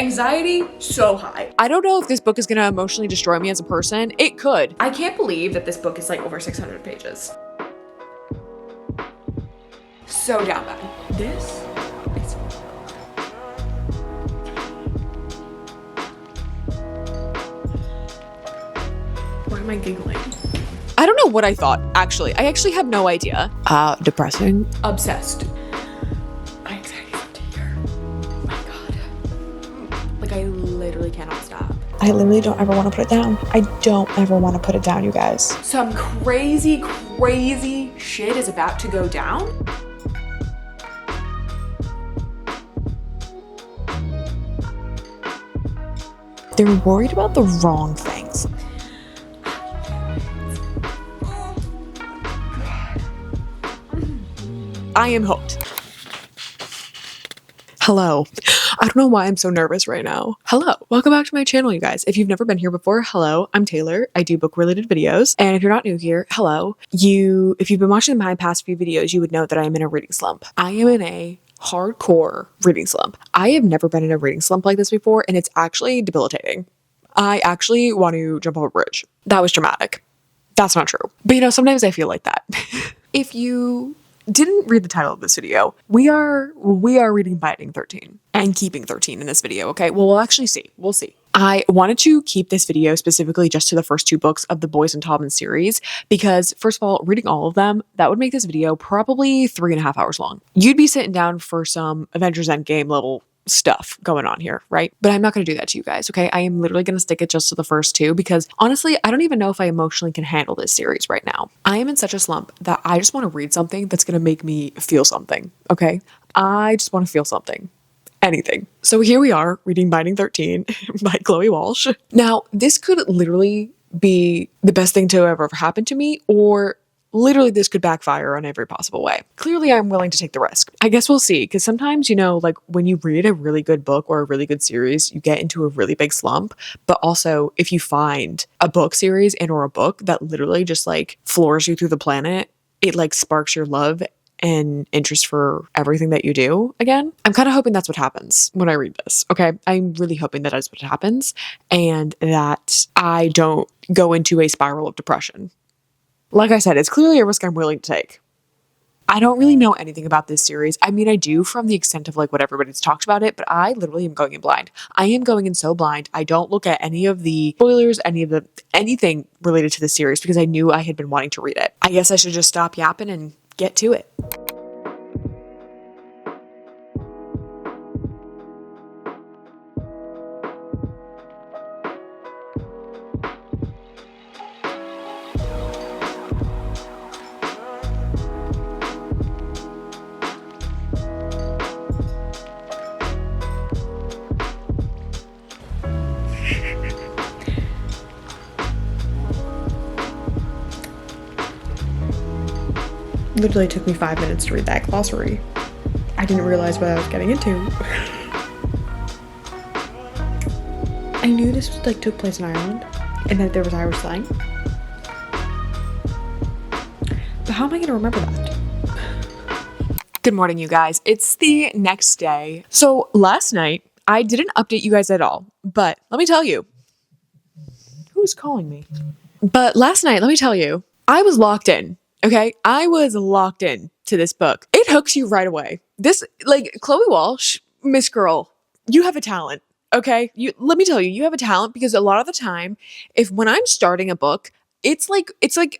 Anxiety, so high. I don't know if this book is gonna emotionally destroy me as a person. It could. I can't believe that this book is like over 600 pages. So down bad. This is... Why am I giggling? I don't know what I thought, actually. I actually have no idea. Depressing. Obsessed. My anxiety's up to here. Oh my God. Like, I literally cannot stop. I literally don't ever want to put it down. I don't ever want to put it down, you guys. Some crazy, crazy shit is about to go down. They're worried about the wrong things. I am hooked. Hello. I don't know why I'm so nervous right now. Hello. Welcome back to my channel, you guys. If you've never been here before, hello, I'm Taylor. I do book-related videos. And if you're not new here, hello. If you've been watching my past few videos, you would know that I am in a reading slump. I am in a hardcore reading slump. I have never been in a reading slump like this before, and it's actually debilitating. I actually want to jump off a bridge. That was dramatic. That's not true. But you know, sometimes I feel like that. If you didn't read the title of this video, we are reading Binding 13 and keeping 13 in this video, okay? Well, we'll actually see. We'll see. I wanted to keep this video specifically just to the first two books of the Boys of Tommen series because, first of all, reading all of them, that would make this video probably 3.5 hours long. You'd be sitting down for some Avengers Endgame level stuff going on here, right? But I'm not going to do that to you guys, okay? I am literally going to stick it just to the first two because honestly, I don't even know if I emotionally can handle this series right now. I am in such a slump that I just want to read something that's going to make me feel something, okay? I just want to feel something. Anything. So here we are reading Binding 13 by Chloe Walsh. Now, this could literally be the best thing to ever happen to me, or literally this could backfire on every possible way. Clearly, I'm willing to take the risk. I guess we'll see, because sometimes, you know, like when you read a really good book or a really good series, you get into a really big slump. But also, if you find a book series and or a book that literally just like floors you through the planet, it like sparks your love and interest for everything that you do again. I'm kind of hoping that's what happens when I read this, okay? I'm really hoping that is what happens and that I don't go into a spiral of depression. Like I said, it's clearly a risk I'm willing to take. I don't really know anything about this series. I mean, I do from the extent of like what everybody's talked about it, but I literally am going in blind. I am going in so blind. I don't look at any of the spoilers, anything related to the series because I knew I had been wanting to read it. I guess I should just stop yapping and get to it. Literally took me 5 minutes to read that glossary. I didn't realize what I was getting into. I knew this was like took place in Ireland and that there was Irish slang. But how am I going to remember that? Good morning, you guys. It's the next day. So last night, I didn't update you guys at all, but let me tell you. Who's calling me? But last night, let me tell you, I was locked in. Okay, I was locked in to this book. It hooks you right away. This, like, Chloe Walsh, Miss Girl, you have a talent, okay? Let me tell you, you have a talent because a lot of the time, when I'm starting a book, it's like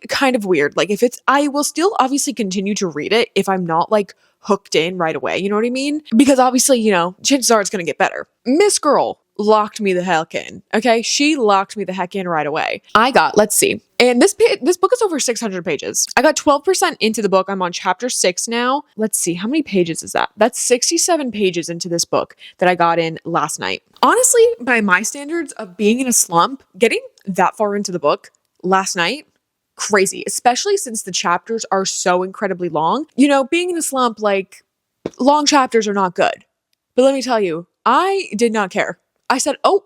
kind of weird. Like I will still obviously continue to read it if I'm not like hooked in right away. You know what I mean? Because obviously, you know, chances are it's going to get better. Miss Girl locked me the heck in. Okay. She locked me the heck in right away. Let's see. And this book is over 600 pages. I got 12% into the book. I'm on chapter 6 now. Let's see. How many pages is that? That's 67 pages into this book that I got in last night. Honestly, by my standards of being in a slump, getting that far into the book last night, crazy, especially since the chapters are so incredibly long. You know, being in a slump, like long chapters are not good. But let me tell you, I did not care. I said, oh,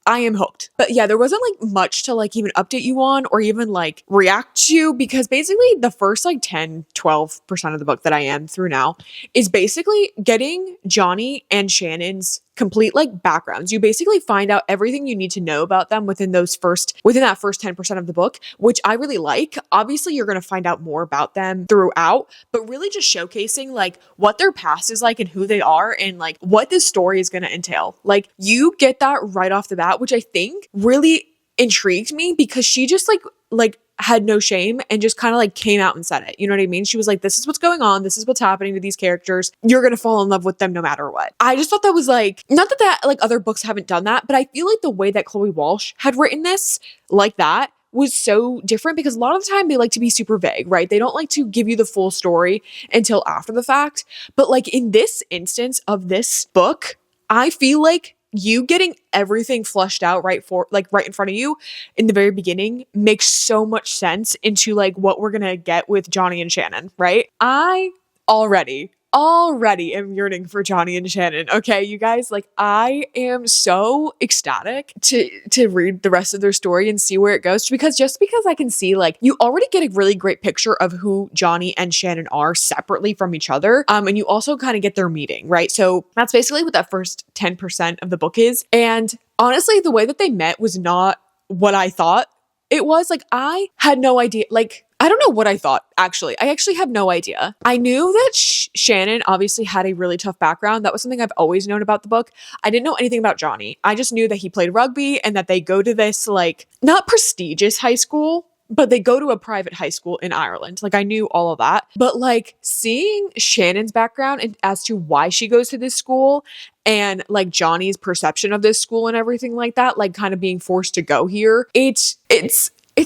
I am hooked. But yeah, there wasn't like much to like even update you on or even like react to because basically the first like 10-12% of the book that I am through now is basically getting Johnny and Shannon's complete like backgrounds. You basically find out everything you need to know about them within that first 10% of the book, which I really like. Obviously, you're going to find out more about them throughout, but really just showcasing like what their past is like and who they are and like what this story is going to entail. Like you get that right off the bat, which I think really intrigued me because she just like had no shame and just kind of like came out and said it. You know what I mean? She was like, this is what's going on. This is what's happening to these characters. You're going to fall in love with them no matter what. I just thought that was like, not that like other books haven't done that, but I feel like the way that Chloe Walsh had written this like that was so different because a lot of the time they like to be super vague, right? They don't like to give you the full story until after the fact. But like in this instance of this book, I feel like you getting everything flushed out right in front of you in the very beginning makes so much sense into like what we're gonna get with Johnny and Shannon, right? I already am yearning for Johnny and Shannon. Okay, you guys, like I am so ecstatic to read the rest of their story and see where it goes because I can see like you already get a really great picture of who Johnny and Shannon are separately from each other. And you also kind of get their meeting, right? So that's basically what that first 10% of the book is. And honestly, the way that they met was not what I thought it was. Like I had no idea, like I don't know what I thought, actually. I actually have no idea. I knew that Shannon obviously had a really tough background. That was something I've always known about the book. I didn't know anything about Johnny. I just knew that he played rugby and that they go to this, like, not prestigious high school, but they go to a private high school in Ireland. Like, I knew all of that. But, like, seeing Shannon's background and as to why she goes to this school and, like, Johnny's perception of this school and everything like that, like, kind of being forced to go here, it's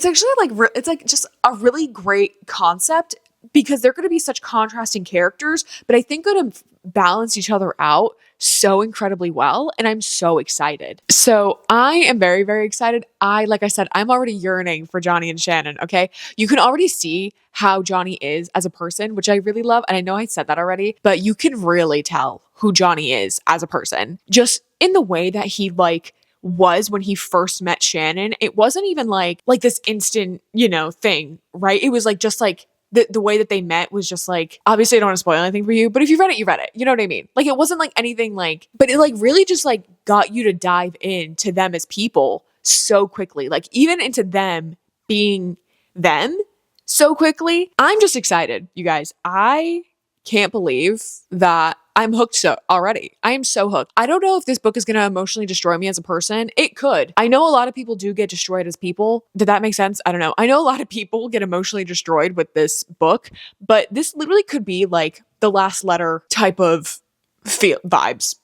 actually like, it's like just a really great concept because they're going to be such contrasting characters, but I think going to balance each other out so incredibly well. And I'm so excited. So I am very, very excited. Like I said, I'm already yearning for Johnny and Shannon. Okay. You can already see how Johnny is as a person, which I really love. And I know I said that already, but you can really tell who Johnny is as a person just in the way that he was when he first met Shannon. It wasn't even like this instant, thing, right? It was like just like the way that they met was just like, obviously I don't want to spoil anything for you, but if you read it, you read it. You know what I mean? Like it wasn't like anything like, but it like really just like got you to dive into them as people so quickly. Like even into them being them so quickly. I'm just excited, you guys. I can't believe that I'm hooked already. I am so hooked. I don't know if this book is going to emotionally destroy me as a person. It could. I know a lot of people do get destroyed as people. Did that make sense? I don't know. I know a lot of people get emotionally destroyed with this book, but this literally could be like the last letter type of vibes,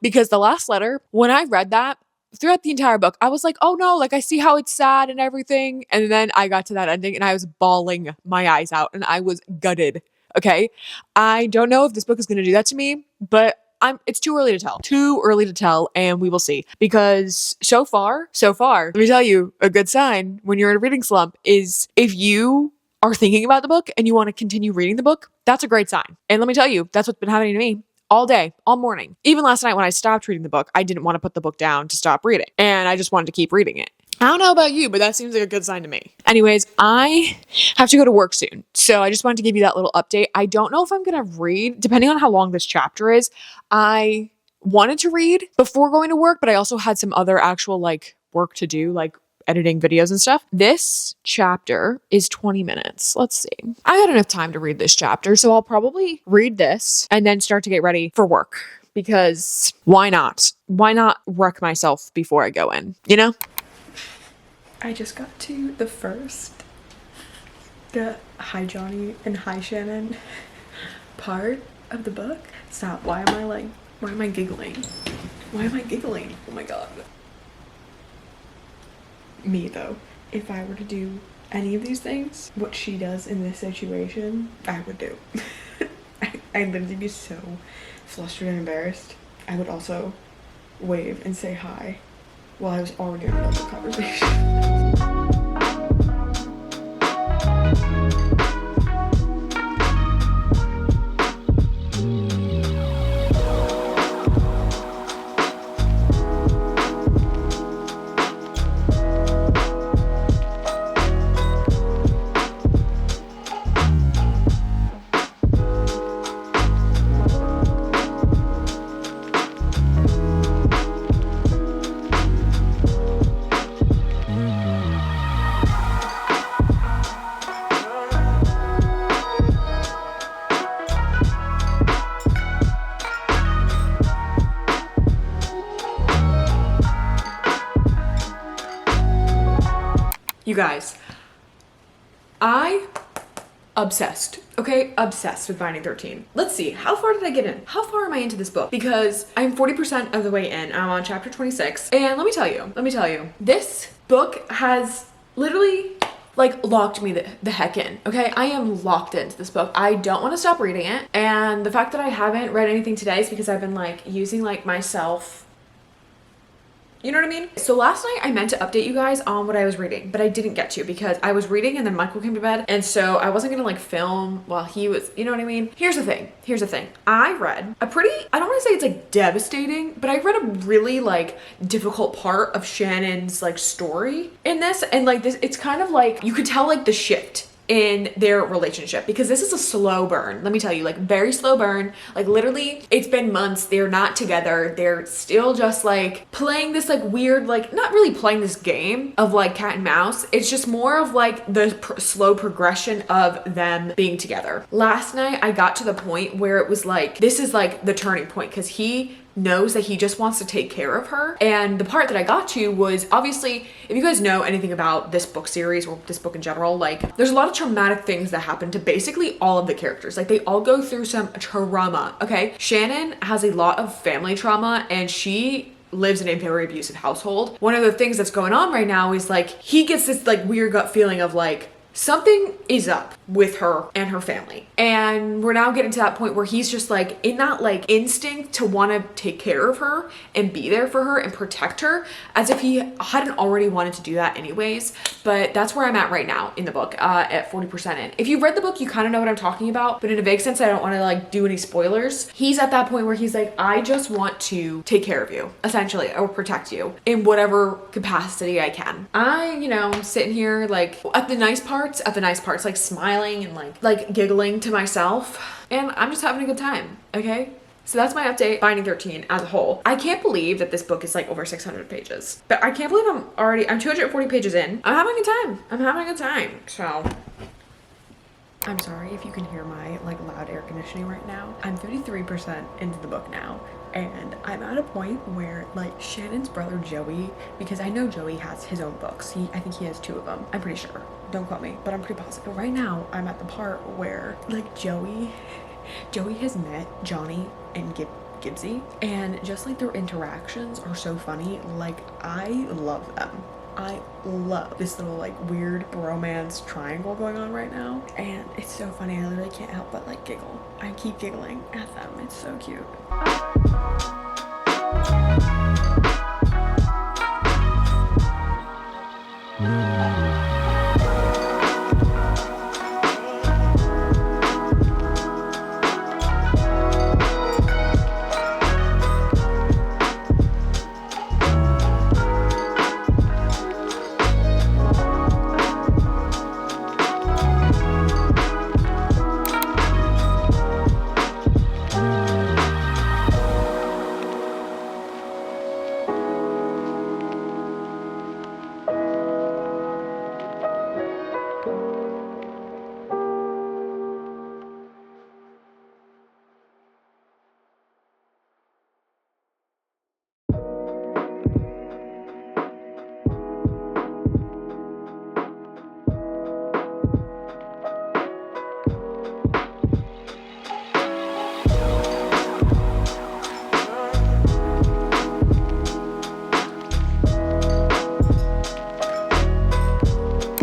because the last letter, when I read that, throughout the entire book, I was like, oh no, like I see how it's sad and everything. And then I got to that ending and I was bawling my eyes out and I was gutted. Okay. I don't know if this book is going to do that to me, but it's too early to tell. And we will see, because so far, let me tell you, a good sign when you're in a reading slump is if you are thinking about the book and you want to continue reading the book, that's a great sign. And let me tell you, that's what's been happening to me all day, all morning. Even last night when I stopped reading the book, I didn't want to put the book down to stop reading and I just wanted to keep reading it. I don't know about you, but that seems like a good sign to me. Anyways, I have to go to work soon. So I just wanted to give you that little update. I don't know if I'm going to read, depending on how long this chapter is. I wanted to read before going to work, but I also had some other actual work to do, like editing videos and stuff. This chapter is 20 minutes. Let's see. I got enough time to read this chapter, so I'll probably read this and then start to get ready for work, because why not? Why not wreck myself before I go in, I just got to the hi Johnny and hi Shannon part of the book. Stop. Why am I giggling? Why am I giggling? Oh my god. Me though, if I were to do any of these things, what she does in this situation, I would do. I'd literally be so flustered and embarrassed. I would also wave and say hi while I was already in another conversation. You guys, I obsessed. Okay, obsessed with Binding 13. Let's see, how far did I get in? How far am I into this book? Because I'm 40% of the way in. I'm on chapter 26. And let me tell you, this book has literally like locked me the heck in. Okay, I am locked into this book. I don't want to stop reading it. And the fact that I haven't read anything today is because I've been like using like myself. You know what I mean? So last night I meant to update you guys on what I was reading, but I didn't get to because I was reading and then Michael came to bed. And so I wasn't gonna like film while he was, you know what I mean? Here's the thing. I read a pretty, I don't want to say it's like devastating, but I read a really like difficult part of Shannon's like story in this. And like this, it's kind of like, you could tell like the shift in their relationship because this is a slow burn. Let me tell you, like very slow burn. Like literally it's been months. They're not together. They're still just like playing this like weird, like not really playing this game of like cat and mouse. It's just more of like the slow progression of them being together. Last night I got to the point where it was like, this is like the turning point because he knows that he just wants to take care of her. And the part that I got to was obviously, if you guys know anything about this book series or this book in general, like there's a lot of traumatic things that happen to basically all of the characters. Like they all go through some trauma, okay? Shannon has a lot of family trauma and she lives in a very abusive household. One of the things that's going on right now is like, he gets this like weird gut feeling of like, something is up with her and her family. And we're now getting to that point where he's just like in that like instinct to want to take care of her and be there for her and protect her as if he hadn't already wanted to do that anyways. But that's where I'm at right now in the book at 40% in. If you've read the book, you kind of know what I'm talking about, but in a vague sense, I don't want to like do any spoilers. He's at that point where he's like, I just want to take care of you essentially or protect you in whatever capacity I can. I'm sitting here like at the nice parts, like smiling and like giggling to myself, and I'm just having a good time. Okay, so that's my update. Binding 13 as a whole. I can't believe that this book is like over 600 pages, but I can't believe I'm 240 pages in. I'm having a good time. So I'm sorry if you can hear my like loud air conditioning right now. I'm 53% into the book now. And I'm at a point where like Shannon's brother Joey, because I know Joey has his own books. I think he has 2 of them. I'm pretty sure. Don't quote me, but I'm pretty positive. But right now I'm at the part where like Joey has met Johnny and Gibbsy, and just like their interactions are so funny. Like I love them. I love this little like weird bromance triangle going on right now, and it's so funny. I literally can't help but like giggle. I keep giggling at them. It's so cute.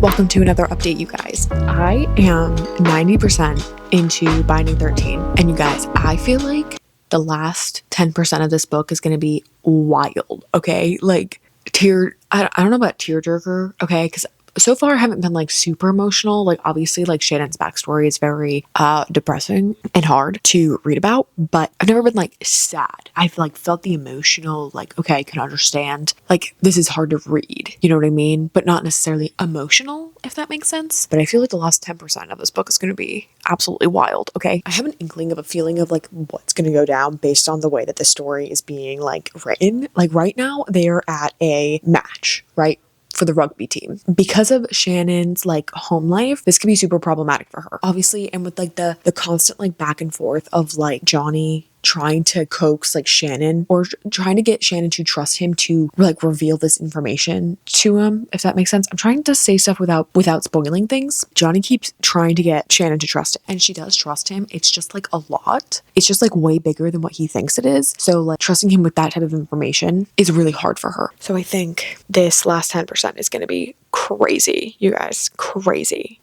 Welcome to another update, you guys. I am 90% into Binding 13, and you guys, I feel like the last 10% of this book is going to be wild, okay? Like, I don't know about tearjerker, okay? Because so far I haven't been like super emotional. Like obviously like Shannon's backstory is very depressing and hard to read about, but I've never been like sad. I've like felt the emotional, like, okay, I can understand. Like this is hard to read, you know what I mean? But not necessarily emotional, if that makes sense. But I feel like the last 10% of this book is going to be absolutely wild, okay? I have an inkling of a feeling of like what's going to go down based on the way that the story is being like written. Like right now they're at a match, right? For the rugby team. Because of Shannon's like home life, this could be super problematic for her, obviously. And with like the constant like back and forth of like Johnny trying to coax like Shannon, or trying to get Shannon to trust him to like reveal this information to him, if that makes sense. I'm trying to say stuff without spoiling things. Johnny keeps trying to get Shannon to trust him, and she does trust him. It's just like a lot. It's just like way bigger than what he thinks it is. So like trusting him with that type of information is really hard for her. So I think this last 10% is going to be crazy, you guys. Crazy.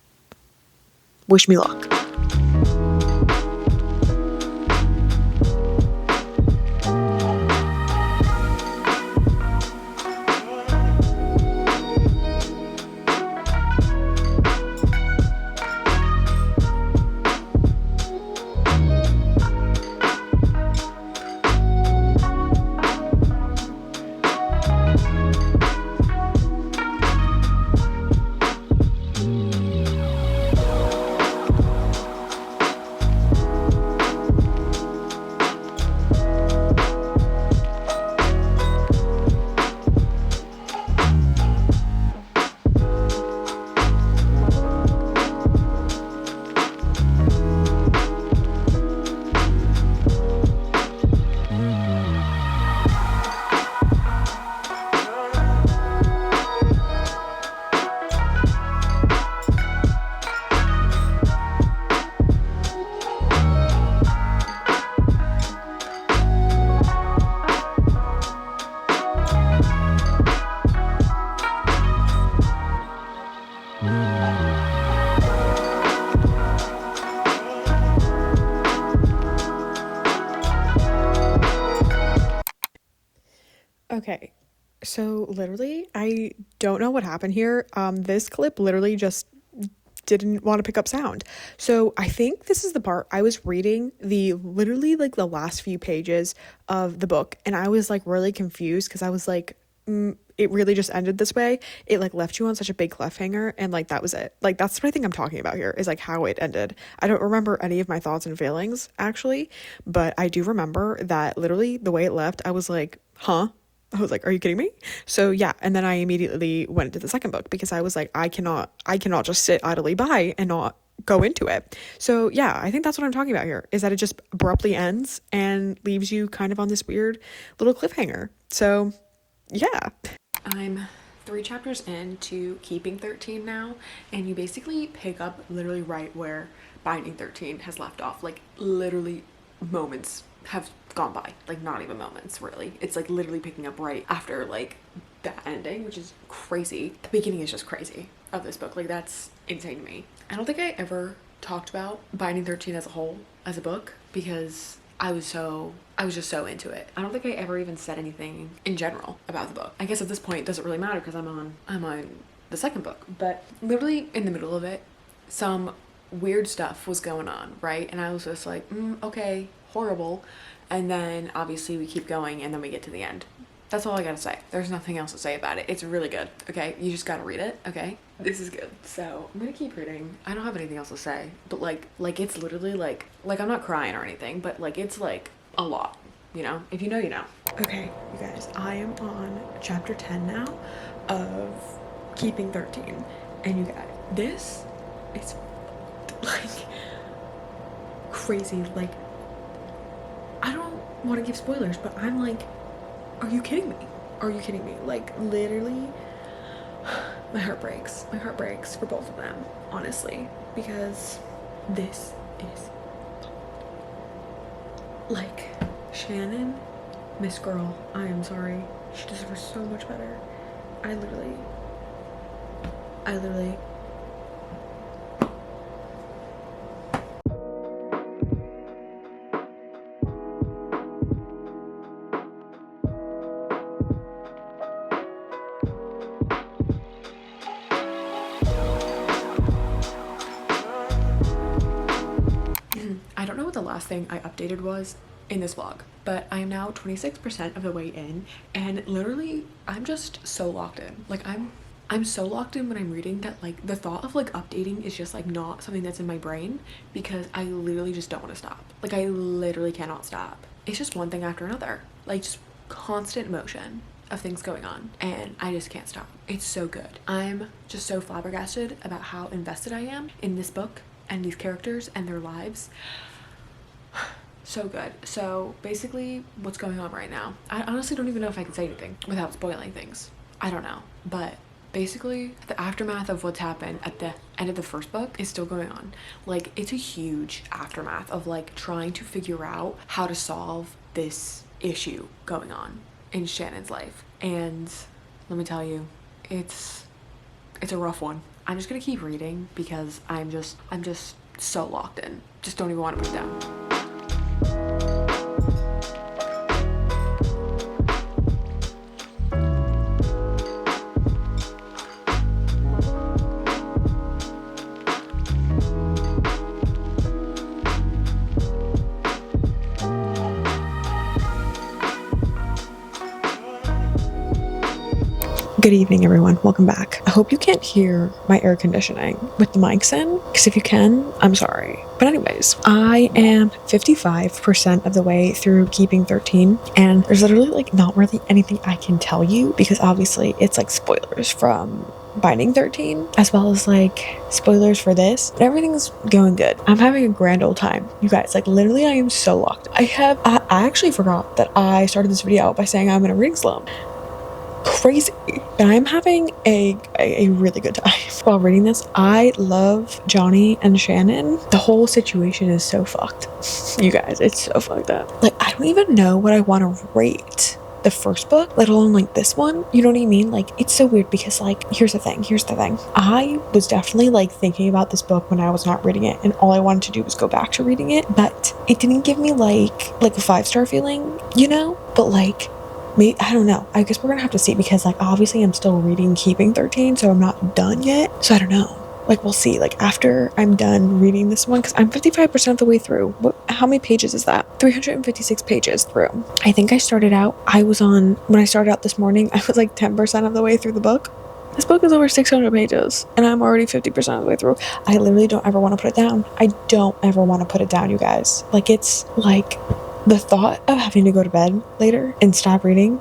Wish me luck. Okay, so literally, I don't know what happened here. This clip literally just didn't want to pick up sound. So I think this is the part I was reading literally like the last few pages of the book, and I was like really confused because I was like, it really just ended this way. It like left you on such a big cliffhanger, and like that was it. Like that's what I think I'm talking about here, is like how it ended. I don't remember any of my thoughts and feelings actually, but I do remember that literally the way it left, I was like, huh? I was like, are you kidding me? So yeah, and then I immediately went into the second book because I was like, I cannot just sit idly by and not go into it. So yeah, I think that's what I'm talking about here, is that it just abruptly ends and leaves you kind of on this weird little cliffhanger. So yeah. I'm 3 chapters into Keeping 13 now, and you basically pick up literally right where Binding 13 has left off. Like literally moments have gone by, like not even moments really. It's like literally picking up right after like that ending, which is crazy. The beginning is just crazy of this book. Like that's insane to me. I don't think I ever talked about Binding 13 as a whole as a book because I was just so into it. I don't think I ever even said anything in general about the book. I guess at this point it doesn't really matter because I'm on the second book. But literally in the middle of it, some weird stuff was going on, right? And I was just like, okay, horrible. And then obviously we keep going and then we get to the end. That's all I gotta say. There's nothing else to say about it. It's really good, okay? You just gotta read it, okay? This is good. So I'm gonna keep reading. I don't have anything else to say, but like it's literally like I'm not crying or anything, but like it's like a lot, you know? If you know, you know. Okay, you guys, I am on chapter 10 now of Keeping 13. And you guys, this is like crazy. Like, I don't want to give spoilers, but I'm like, are you kidding me? Are you kidding me? Like literally my heart breaks. My heart breaks for both of them, honestly, because this is like Shannon, Miss Girl, I am sorry. She deserves so much better. I literally I don't know what the last thing I updated was in this vlog, but I am now 26% of the way in, and literally I'm just so locked in. Like I'm so locked in when I'm reading that like the thought of like updating is just like not something that's in my brain, because I literally just don't want to stop. Like I literally cannot stop. It's just one thing after another, like just constant motion of things going on, and I just can't stop. It's so good. I'm just so flabbergasted about how invested I am in this book and these characters and their lives. So good. So basically what's going on right now, I honestly don't even know if I can say anything without spoiling things. I don't know, but basically the aftermath of what's happened at the end of the first book is still going on. Like, it's a huge aftermath of like trying to figure out how to solve this issue going on in Shannon's life. And let me tell you, it's a rough one. I'm just gonna keep reading because I'm just so locked in. Just don't even want to put it down. Good evening, everyone. Welcome back. I hope you can't hear my air conditioning with the mics in, because if you can, I'm sorry. But anyways, I am 55% of the way through Keeping 13, and there's literally like not really anything I can tell you because obviously it's like spoilers from Binding 13 as well as like spoilers for this, but everything's going good. I'm having a grand old time, you guys. Like, literally, I am so locked. I actually forgot that I started this video out by saying I'm in a reading slump. Crazy, but I'm having a really good time while reading this. I love Johnny and Shannon. The whole situation is so fucked, you guys. It's so fucked up. Like, I don't even know what I want to rate the first book, let alone like this one. You know what I mean? Like, it's so weird because like, here's the thing. I was definitely like thinking about this book when I was not reading it, and all I wanted to do was go back to reading it, but it didn't give me like a 5-star feeling, you know? But like, maybe, I don't know. I guess we're gonna have to see because like obviously I'm still reading Keeping 13, so I'm not done yet. So I don't know. Like, we'll see. Like, after I'm done reading this one, because I'm 55% of the way through. How many pages is that? 356 pages through. I think I started out, when I started out this morning, I was like 10% of the way through the book. This book is over 600 pages, and I'm already 50% of the way through. I literally don't ever want to put it down. I don't ever want to put it down, you guys. Like, it's like, the thought of having to go to bed later and stop reading,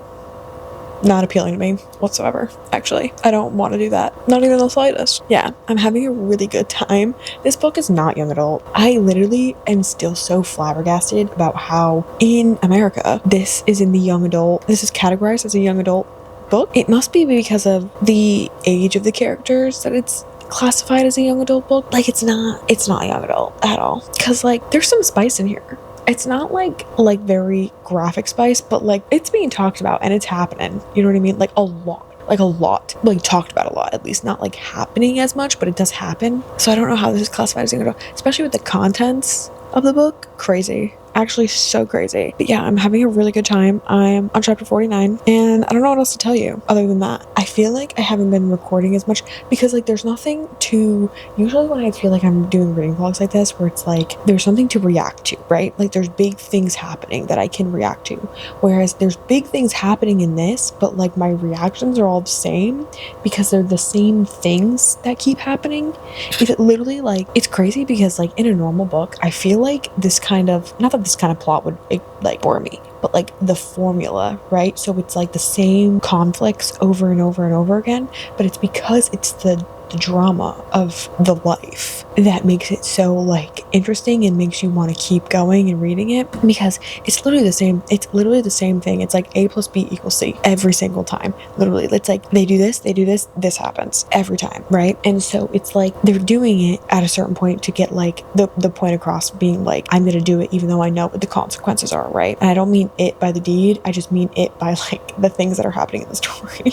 not appealing to me whatsoever. Actually, I don't want to do that. Not even the slightest. Yeah, I'm having a really good time. This book is not young adult. I literally am still so flabbergasted about how in America, this is categorized as a young adult book. It must be because of the age of the characters that it's classified as a young adult book. Like, it's not young adult at all. Cause like, there's some spice in here. It's not like very graphic spice, but like, it's being talked about and it's happening. You know what I mean? Like, a lot. Like, talked about a lot, at least. Not like happening as much, but it does happen. So I don't know how this is classified as young adult, especially with the contents of the book. Crazy. Actually, so crazy. But yeah, I'm having a really good time. I'm on chapter 49, and I don't know what else to tell you other than that. I feel like I haven't been recording as much because like, there's nothing to, usually when I feel like I'm doing reading vlogs like this, where it's like, there's something to react to, right? Like, there's big things happening that I can react to. Whereas there's big things happening in this, but like, my reactions are all the same because they're the same things that keep happening. It's literally like, it's crazy because like, in a normal book, I feel like this kind of, not that this kind of plot would like bore me, but like the formula, right? So it's like the same conflicts over and over and over again, but it's because it's the drama of the life that makes it so like interesting and makes you want to keep going and reading it, because it's literally the same thing. It's like A plus B equals C every single time. Literally, it's like they do this happens every time, right? And so it's like they're doing it at a certain point to get like the point across, being like, I'm gonna do it even though I know what the consequences are, right? And I don't mean it by the deed, I just mean it by like the things that are happening in the story.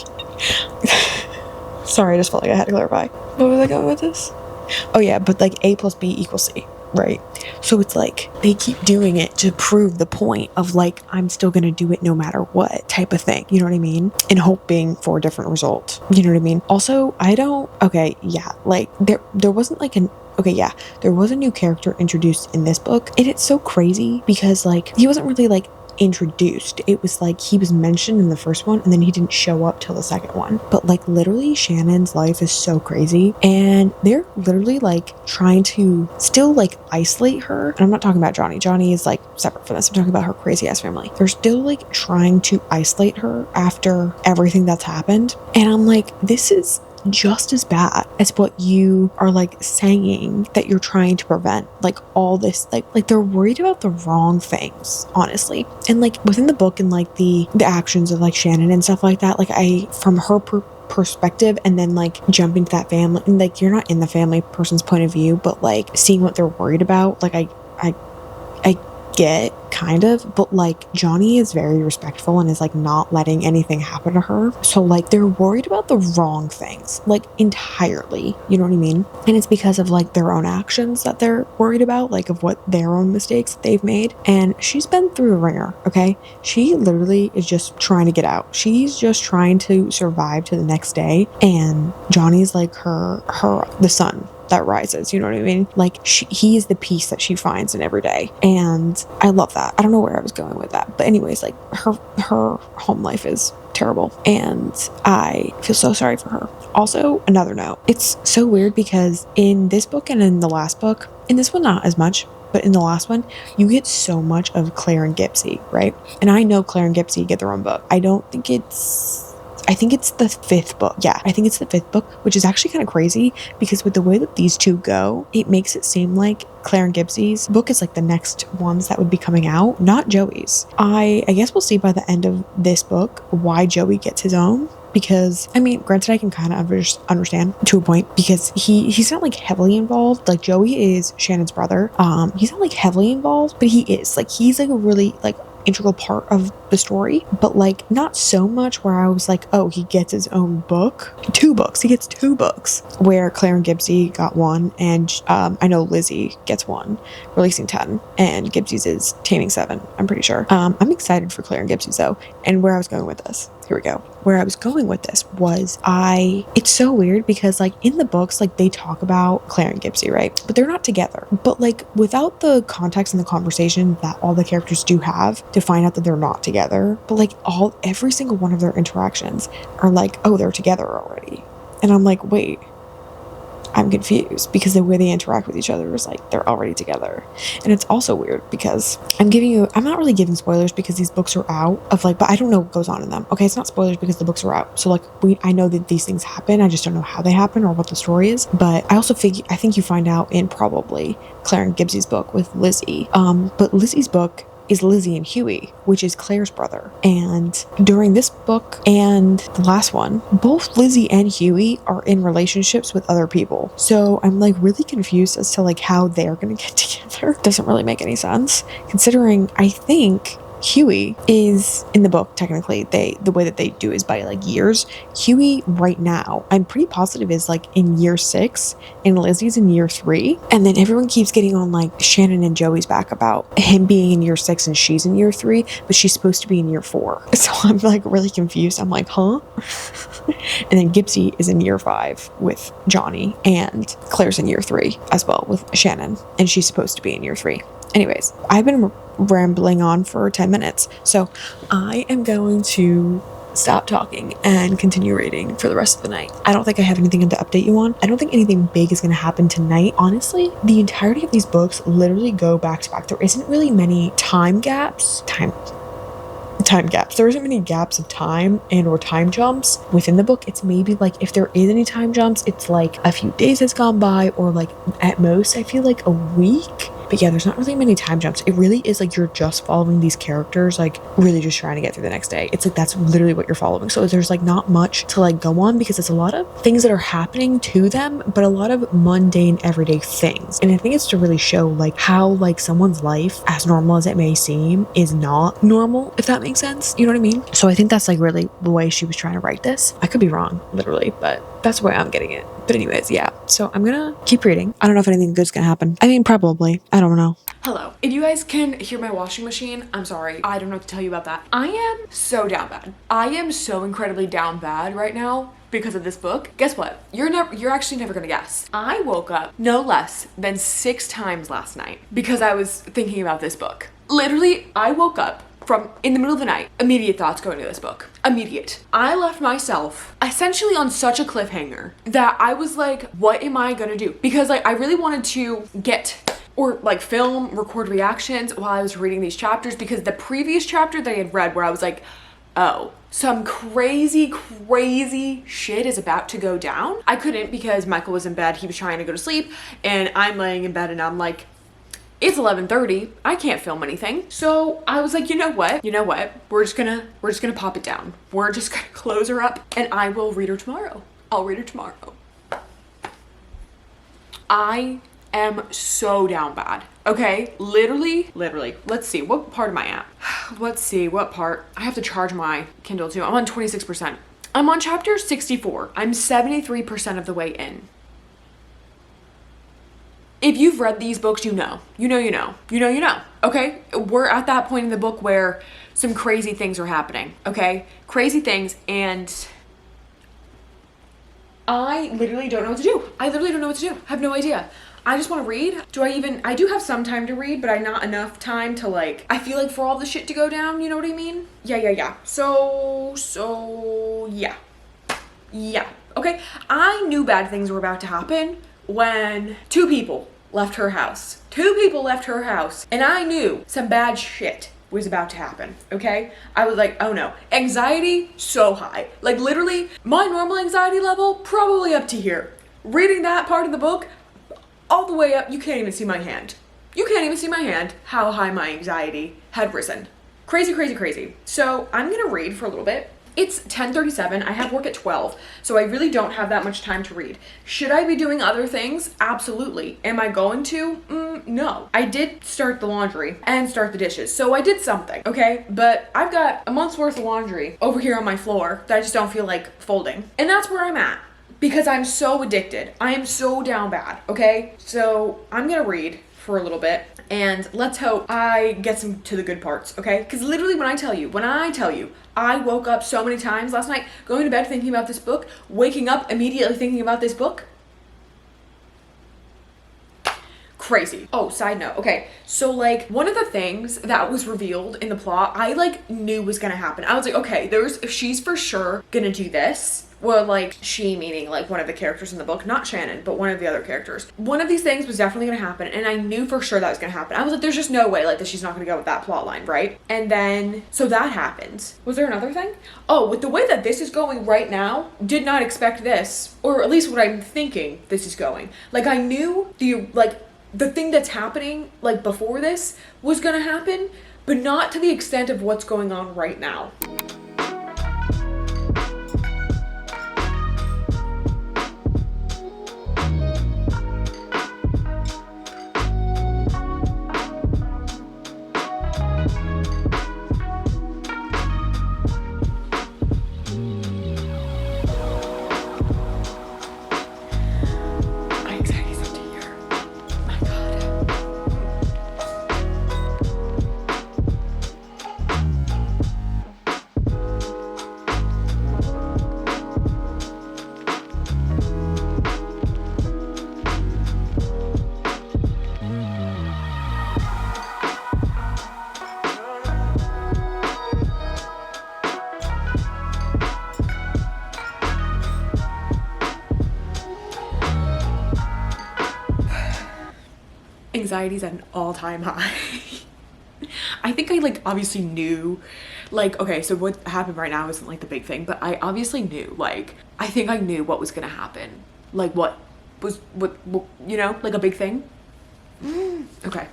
Sorry, I just felt like I had to clarify. What was I going with this? Oh yeah, but like A plus B equals C, right? So it's like they keep doing it to prove the point of like, I'm still gonna do it no matter what type of thing. You know what I mean? And hoping for a different result. You know what I mean? Also, like there wasn't like there was a new character introduced in this book, and it's so crazy because like he wasn't really like introduced. It was like he was mentioned in the first one and then he didn't show up till the second one. But like, literally, Shannon's life is so crazy, and they're literally like trying to still like isolate her. And I'm not talking about Johnny is like separate from this. I'm talking about her crazy ass family. They're still like trying to isolate her after everything that's happened, and I'm like, this is just as bad as what you are like saying that you're trying to prevent. Like all this, like they're worried about the wrong things, honestly. And like within the book and like the actions of like Shannon and stuff like that, like from her perspective, and then like jumping to that family, and like you're not in the family person's point of view, but like seeing what they're worried about, like I get kind of, but like Johnny is very respectful and is like not letting anything happen to her. So like they're worried about the wrong things, like entirely, you know what I mean? And it's because of like their own actions that they're worried about, like of what their own mistakes that they've made. And she's been through the ringer, okay? She literally is just trying to get out. She's just trying to survive to the next day, and Johnny's like the sun that rises, you know what I mean? Like he is the peace that she finds in every day, and I love that. I don't know where I was going with that, but anyways, like her home life is terrible, and I feel so sorry for her. Also, another note, it's so weird because in this book and in the last book, in this one not as much, but in the last one, you get so much of Claire and Gypsy, right? And I know Claire and Gypsy get their own book. I think it's the 5th book. Yeah, I think it's the 5th book, which is actually kind of crazy because with the way that these two go, it makes it seem like Claire and Gypsy's book is like the next ones that would be coming out, not Joey's. I guess we'll see by the end of this book why Joey gets his own. Because, I mean, granted, I can kind of understand to a point, because he's not like heavily involved. Like Joey is Shannon's brother. He's not like heavily involved, but he is. Like he's like a really like integral part of the story, but like not so much where I was like, oh, he gets his own book. 2 books. He gets 2 books, where Claire and Gypsy got one, and I know Lizzie gets one, releasing 10, and Gypsy's is taming 7, I'm pretty sure. I'm excited for Claire and Gypsy's though. And where I was going with this, here we go. Where I was going with this was it's so weird because like in the books, like they talk about Claire and Gypsy, right? But they're not together. But like without the context and the conversation that all the characters do have to find out that they're not together, but like every single one of their interactions are like, oh, they're together already. And I'm like, wait, I'm confused, because the way they interact with each other is like they're already together. And it's also weird because I'm not really giving spoilers because these books are out of like, but I don't know what goes on in them. Okay, it's not spoilers because the books are out. So like I know that these things happen. I just don't know how they happen or what the story is. But I think you find out in probably Claire and Gypsy's book with Lizzie. But Lizzie's book is Lizzie and Huey, which is Claire's brother. And during this book and the last one, both Lizzie and Huey are in relationships with other people. So I'm like really confused as to like how they're gonna get together. Doesn't really make any sense, considering I think Huey is in the book, technically the way that they do is by like years. Huey right now, I'm pretty positive, is like in year 6 and Lizzie's in year 3, and then everyone keeps getting on like Shannon and Joey's back about him being in year 6 and she's in year 3, but she's supposed to be in year 4. So I'm like really confused. I'm like, huh? And then Gypsy is in year 5 with Johnny, and Claire's in year 3 as well with Shannon, and she's supposed to be in year 3. Anyways, I've been rambling on for 10 minutes, so I am going to stop talking and continue reading for the rest of the night. I don't think I have anything to update you on. I don't think anything big is going to happen tonight. Honestly, the entirety of these books literally go back to back. There isn't really many time gaps. There isn't many gaps of time and or time jumps within the book. It's maybe like, if there is any time jumps, it's like a few days has gone by, or like at most I feel like a week. But yeah, there's not really many time jumps. It really is like you're just following these characters, like really just trying to get through the next day. It's like that's literally what you're following. So there's like not much to like go on, because it's a lot of things that are happening to them, but a lot of mundane everyday things. And I think it's to really show like how like someone's life, as normal as it may seem, is not normal, if that makes sense. You know what I mean? So I think that's like really the way she was trying to write this. I could be wrong, literally, but that's the way I'm getting it. But anyways, yeah. So I'm gonna keep reading. I don't know if anything good's gonna happen. I mean, probably. I don't know. Hello. If you guys can hear my washing machine, I'm sorry. I don't know what to tell you about that. I am so down bad. I am so incredibly down bad right now because of this book. Guess what? You're actually never gonna guess. I woke up no less than 6 times last night because I was thinking about this book. Literally, I woke up from in the middle of the night, immediate thoughts going to this book. Immediate. I left myself essentially on such a cliffhanger that I was like, what am I gonna do? Because like I really wanted to record reactions while I was reading these chapters, because the previous chapter that I had read where I was like, oh, some crazy shit is about to go down. I couldn't because Michael was in bed. He was trying to go to sleep and I'm laying in bed and I'm like, it's 11:30. I can't film anything. So I was like, you know what? We're just gonna pop it down. We're just gonna close her up and I will read her tomorrow. I'll read her tomorrow. I am so down bad. Okay, literally. Let's see, what part am I at? Let's see, what part? I have to charge my Kindle too. I'm on 26%. I'm on chapter 64. I'm 73% of the way in. If you've read these books, you know. Okay, we're at that point in the book where some crazy things are happening. Okay, crazy things, and I literally don't know what to do. I have no idea. I just want to read. I do have some time to read, but not enough time to like, I feel like for all the shit to go down, you know what I mean? Yeah. So, yeah. Okay, I knew bad things were about to happen when two people left her house. And I knew some bad shit was about to happen, okay? I was like, oh no. Anxiety, so high. Like literally, my normal anxiety level, probably up to here. Reading that part of the book, all the way up, you can't even see my hand. How high my anxiety had risen. Crazy. So I'm gonna read for a little bit. It's 10:37, I have work at 12, so I really don't have that much time to read. Should I be doing other things? Absolutely. Am I going to? No. I did start the laundry and start the dishes, so I did something, okay? But I've got a month's worth of laundry over here on my floor that I just don't feel like folding. And that's where I'm at, because I'm so addicted. I am so down bad, okay? So I'm gonna read for a little bit, and let's hope I get some to the good parts, okay? Because literally when I tell you, I woke up so many times last night, going to bed thinking about this book, waking up immediately thinking about this book. Crazy. Oh, side note. Okay, so like one of the things that was revealed in the plot, I like knew was gonna happen. I was like, okay, she's for sure gonna do this. Well, like she meaning like one of the characters in the book, not Shannon, but one of the other characters. One of these things was definitely gonna happen, and I knew for sure that was gonna happen. I was like, there's just no way like that she's not gonna go with that plot line, right? And then so that happens. Was there another thing? Oh, with the way that this is going right now, did not expect this, or at least what I'm thinking this is going. Like I knew the thing that's happening like before this was gonna happen, but not to the extent of what's going on right now. Anxiety's at an all-time high. I think I like obviously knew, like, okay, so what happened right now isn't like the big thing, but I obviously knew, like, I think I knew what was gonna happen. Like what, you know, like a big thing. Okay.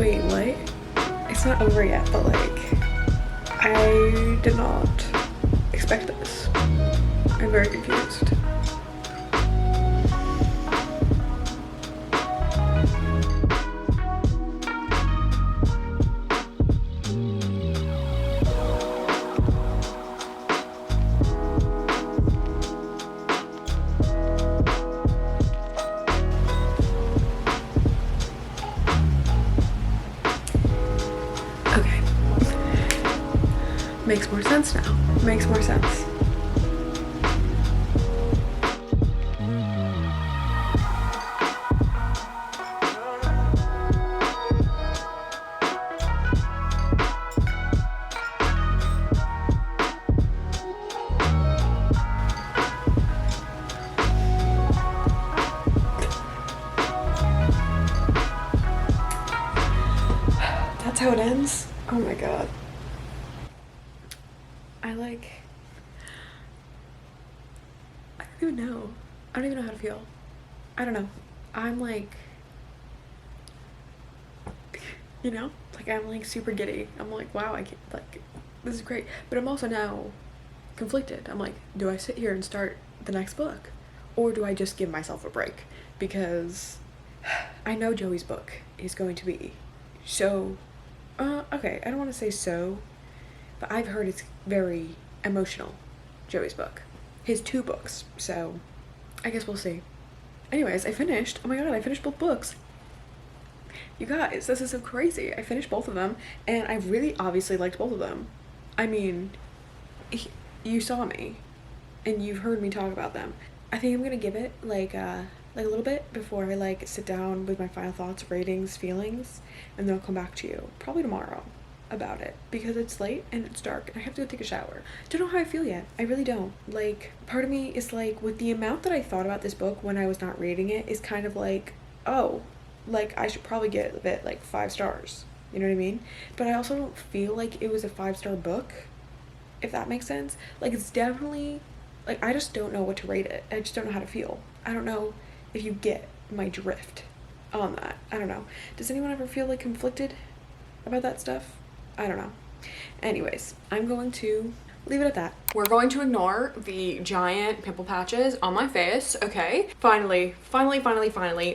Wait, what? It's not over yet, but like, I did not expect this. I'm very confused. Okay. Makes more sense now. Makes more sense. That's how it ends? Oh my god. I don't even know. I don't even know how to feel. I don't know. I'm like, you know? Like, I'm like super giddy. I'm like, wow, I can't, like, this is great. But I'm also now conflicted. I'm like, do I sit here and start the next book? Or do I just give myself a break? Because I know Joey's book is going to be so, okay, I don't want to say so, but I've heard it's very emotional, Joey's book. His 2 books, so I guess we'll see. Anyways, I finished. Oh my god, I finished both books. You guys, this is so crazy. I finished both of them, and I really obviously liked both of them. I mean, you saw me, and you've heard me talk about them. I think I'm gonna give it like a little bit before I like sit down with my final thoughts, ratings, feelings, and then I'll come back to you probably tomorrow about it, because it's late and it's dark and I have to go take a shower. Don't know how I feel yet. I really don't. Like, part of me is like, with the amount that I thought about this book when I was not reading it, is kind of like, oh, like I should probably get it like 5 stars. You know what I mean? But I also don't feel like it was a 5-star book, if that makes sense. Like, it's definitely, like, I just don't know what to rate it. I just don't know how to feel. I don't know if you get my drift on that. I don't know. Does anyone ever feel like conflicted about that stuff? I don't know. Anyways, I'm going to leave it at that. We're going to ignore the giant pimple patches on my face, okay? Finally,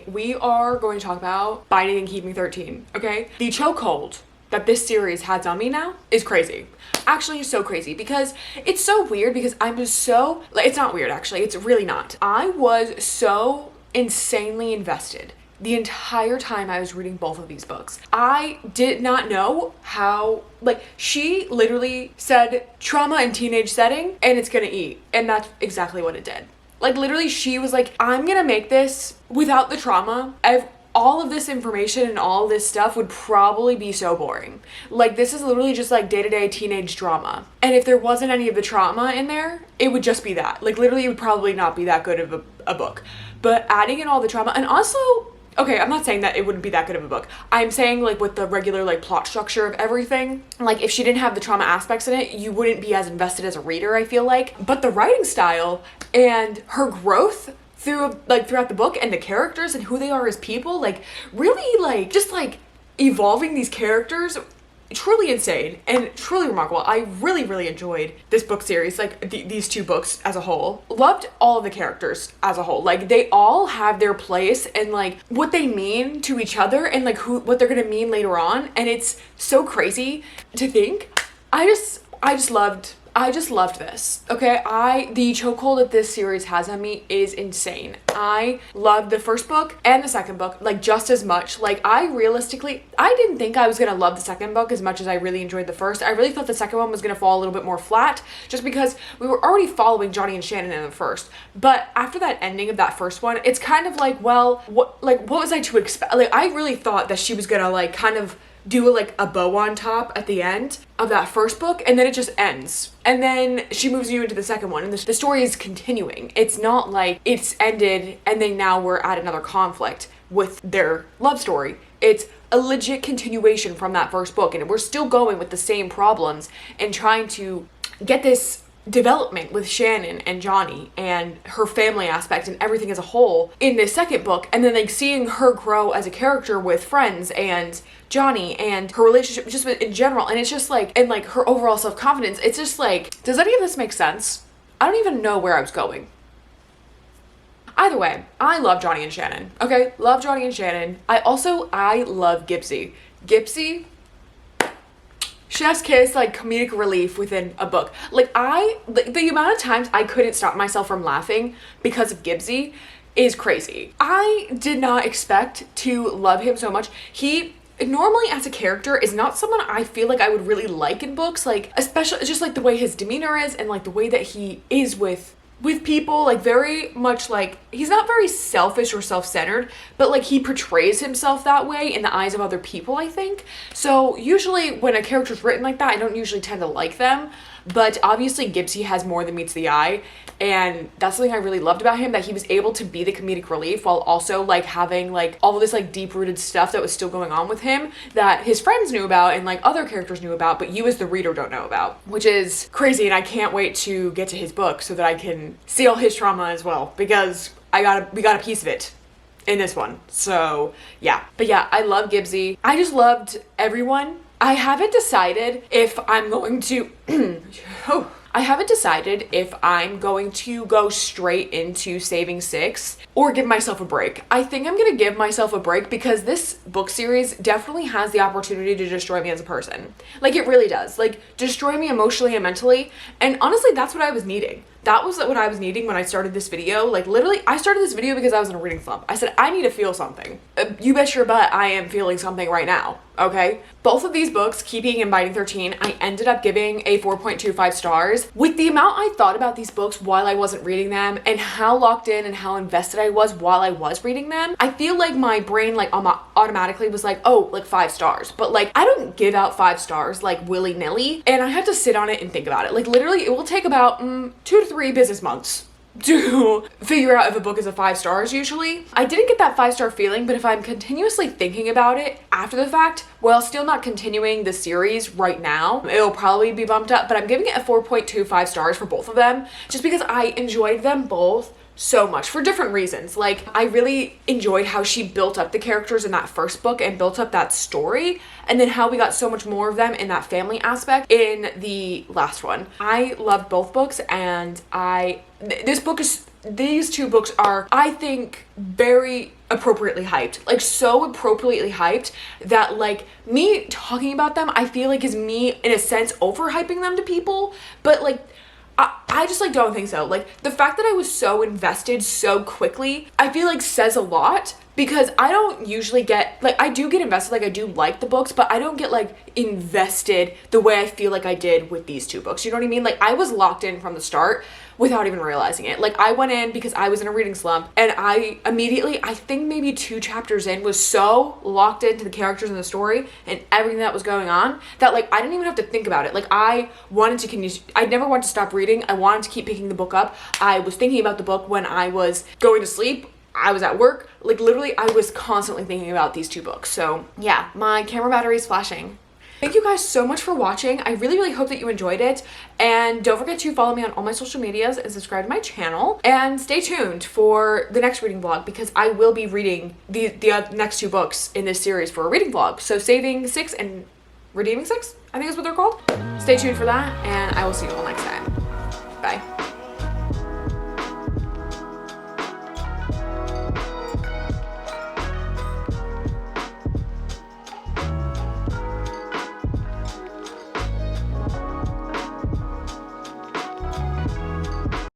we are going to talk about biting and keeping 13, okay? The chokehold that this series has on me now is crazy. Actually, it's so crazy because it's so weird, because I'm just so, like, it's not weird actually, it's really not. I was so insanely invested the entire time I was reading both of these books. I did not know how, like, she literally said trauma in teenage setting and it's gonna eat, and that's exactly what it did. Like, literally, she was like, I'm gonna make this without the trauma. All of this information and all this stuff would probably be so boring. Like, this is literally just like day-to-day teenage drama. And if there wasn't any of the trauma in there, it would just be that. Like, literally, it would probably not be that good of a book. But adding in all the trauma, and also, okay, I'm not saying that it wouldn't be that good of a book. I'm saying, like, with the regular, like, plot structure of everything, like, if she didn't have the trauma aspects in it, you wouldn't be as invested as a reader, I feel like. But the writing style and her growth throughout the book, and the characters and who they are as people, like, really, like, just, like, evolving these characters, truly insane and truly remarkable. I really enjoyed this book series, like these 2 books as a whole. Loved all of the characters as a whole. Like, they all have their place and like what they mean to each other, and like what they're gonna mean later on, and it's so crazy to think. I just loved this, okay? The chokehold that this series has on me is insane. I loved the first book and the second book, like, just as much. Like, I didn't think I was gonna love the second book as much as I really enjoyed the first. I really thought the second one was gonna fall a little bit more flat, just because we were already following Johnny and Shannon in the first. But after that ending of that first one, it's kind of like, well, what was I to expect? Like, I really thought that she was gonna, like, kind of do like a bow on top at the end of that first book, and then it just ends, and then she moves you into the second one, and the story is continuing. It's not like it's ended and then now we're at another conflict with their love story. It's a legit continuation from that first book, and we're still going with the same problems and trying to get this development with Shannon and Johnny and her family aspect and everything as a whole in this second book, and then like seeing her grow as a character with friends and Johnny and her relationship just in general, and it's just like, and like her overall self-confidence, it's just like, does any of this make sense? I don't even know where I was going. Either way, I love Johnny and Shannon. Okay, love Johnny and Shannon. I love Gypsy. Gypsy, chef's kiss, like comedic relief within a book. Like the amount of times I couldn't stop myself from laughing because of Gypsy is crazy. I did not expect to love him so much. He normally as a character is not someone I feel like I would really like in books, like especially just like the way his demeanor is and like the way that he is with people, like very much like he's not very selfish or self-centered, but like he portrays himself that way in the eyes of other people, I think. So usually when a character's written like that, I don't usually tend to like them, but obviously Gypsy has more than meets the eye, and that's something I really loved about him, that he was able to be the comedic relief while also like having like all of this like deep-rooted stuff that was still going on with him that his friends knew about and like other characters knew about, but you as the reader don't know about, which is crazy. And I can't wait to get to his book so that I can see all his trauma as well, because we got a piece of it in this one. So yeah, but yeah, I love Gypsy. I just loved everyone. I haven't decided if I'm going to I haven't decided if I'm going to go straight into Saving Six or give myself a break. I think I'm gonna give myself a break because this book series definitely has the opportunity to destroy me as a person. Like it really does. Like destroy me emotionally and mentally. And honestly, that's what I was needing. That was what I was needing when I started this video. Like literally, I started this video because I was in a reading slump. I said, I need to feel something. You bet your butt I am feeling something right now, okay? Both of these books, Keeping and Biting 13, I ended up giving a 4.25 stars. With the amount I thought about these books while I wasn't reading them and how locked in and how invested I was while I was reading them, I feel like my brain like automatically was like, oh, like 5 stars. But like, I don't give out 5 stars like willy-nilly, and I had to sit on it and think about it. Like literally, it will take about 2 to 3 business months to figure out if a book is a 5 stars usually. I didn't get that 5-star feeling, but if I'm continuously thinking about it after the fact, while still not continuing the series right now, it'll probably be bumped up, but I'm giving it a 4.25 stars for both of them, just because I enjoyed them both so much for different reasons. Like I really enjoyed how she built up the characters in that first book and built up that story, and then how we got so much more of them in that family aspect in the last one. I loved both books, and these two books are, I think, very appropriately hyped. Like so appropriately hyped that like me talking about them, I feel like is me in a sense overhyping them to people, but like I just like don't think so. Like the fact that I was so invested so quickly, I feel like says a lot, because I don't usually get, like I do get invested, like I do like the books, but I don't get like invested the way I feel like I did with these two books. You know what I mean? Like I was locked in from the start without even realizing it. Like I went in because I was in a reading slump, and I immediately, I think maybe 2 chapters in, was so locked into the characters and the story and everything that was going on that like I didn't even have to think about it. Like I wanted to continue, I never wanted to stop reading. I wanted to keep picking the book up. I was thinking about the book when I was going to sleep. I was at work. Like literally I was constantly thinking about these 2 books. So yeah, my camera battery is flashing. Thank you guys so much for watching. I really, really hope that you enjoyed it. And don't forget to follow me on all my social medias and subscribe to my channel. And stay tuned for the next reading vlog, because I will be reading the next 2 books in this series for a reading vlog. So Saving 6 and Redeeming 6, I think is what they're called. Stay tuned for that, and I will see you all next time.